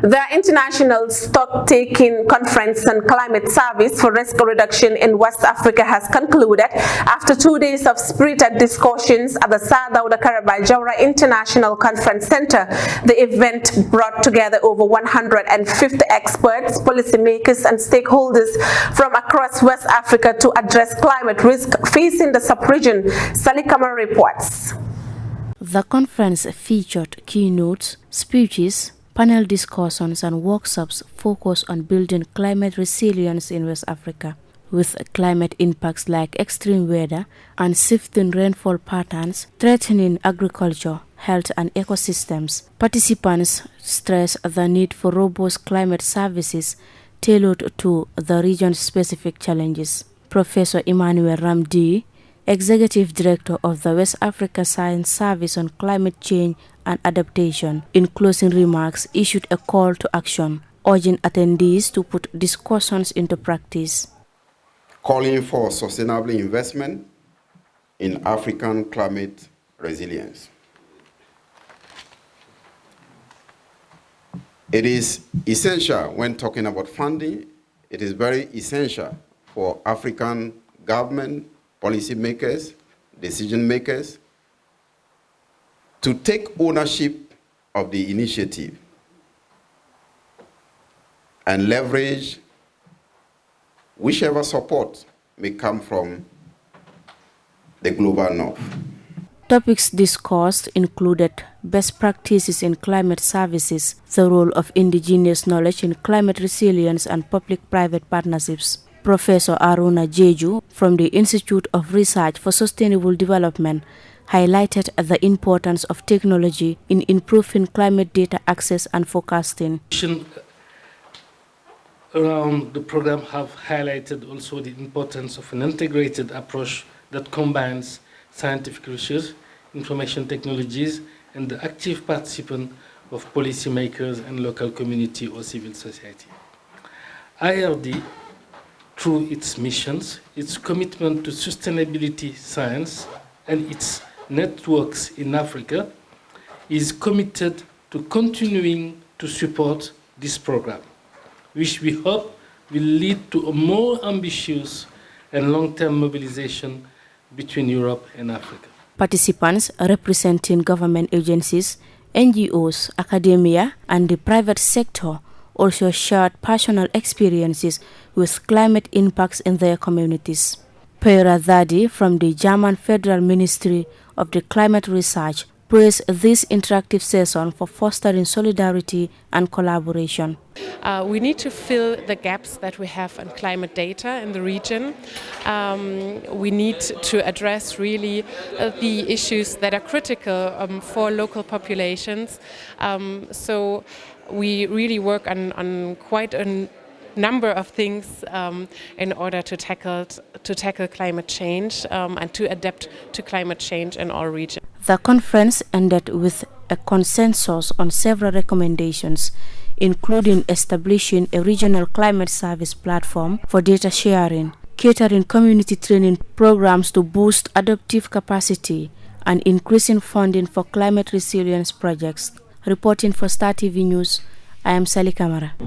The International Stocktaking Conference and Climate Service for Risk Reduction in West Africa has concluded after 2 days of spirited discussions at the Dawda Kairaba Jawara International Conference Center. The event brought together over 150 experts, policymakers and stakeholders from across West Africa to address climate risk facing the sub-region. Camara reports. The conference featured keynotes, speeches, panel discussions and workshops focused on building climate resilience in West Africa, with climate impacts like extreme weather and shifting rainfall patterns threatening agriculture, health and ecosystems. Participants stressed the need for robust climate services tailored to the region's specific challenges. Professor Emmanuel Ramdi, Executive Director of the West Africa Science Service on Climate Change and Adaptation, in closing remarks issued a call to action, urging attendees to put discussions into practice. Calling for sustainable investment in African climate resilience. It is essential when talking about funding, it is very essential for African government, policymakers, decision makers, to take ownership of the initiative and leverage whichever support may come from the global north. Topics discussed included best practices in climate services, the role of indigenous knowledge in climate resilience and public-private partnerships. Professor Aruna Jeju from the Institute of Research for Sustainable Development highlighted the importance of technology in improving climate data access and forecasting. Around the program have highlighted also the importance of an integrated approach that combines scientific research, information technologies, and the active participation of policymakers and local community or civil society. IRD, through its missions, its commitment to sustainability science, and its networks in Africa, is committed to continuing to support this program, which we hope will lead to a more ambitious and long-term mobilization between Europe and Africa. Participants representing government agencies, NGOs, academia, and the private sector also shared personal experiences with climate impacts in their communities. Pera Zadi from the German Federal Ministry of the Climate Research praised this interactive session for fostering solidarity and collaboration. We need to fill the gaps that we have in climate data in the region. We need to address really the issues that are critical for local populations. So we really work on quite a number of things in order to tackle climate change and to adapt to climate change in our region. The conference ended with a consensus on several recommendations, including establishing a regional climate service platform for data sharing, catering community training programs to boost adaptive capacity, and increasing funding for climate resilience projects. Reporting for Star TV News, I am Camara.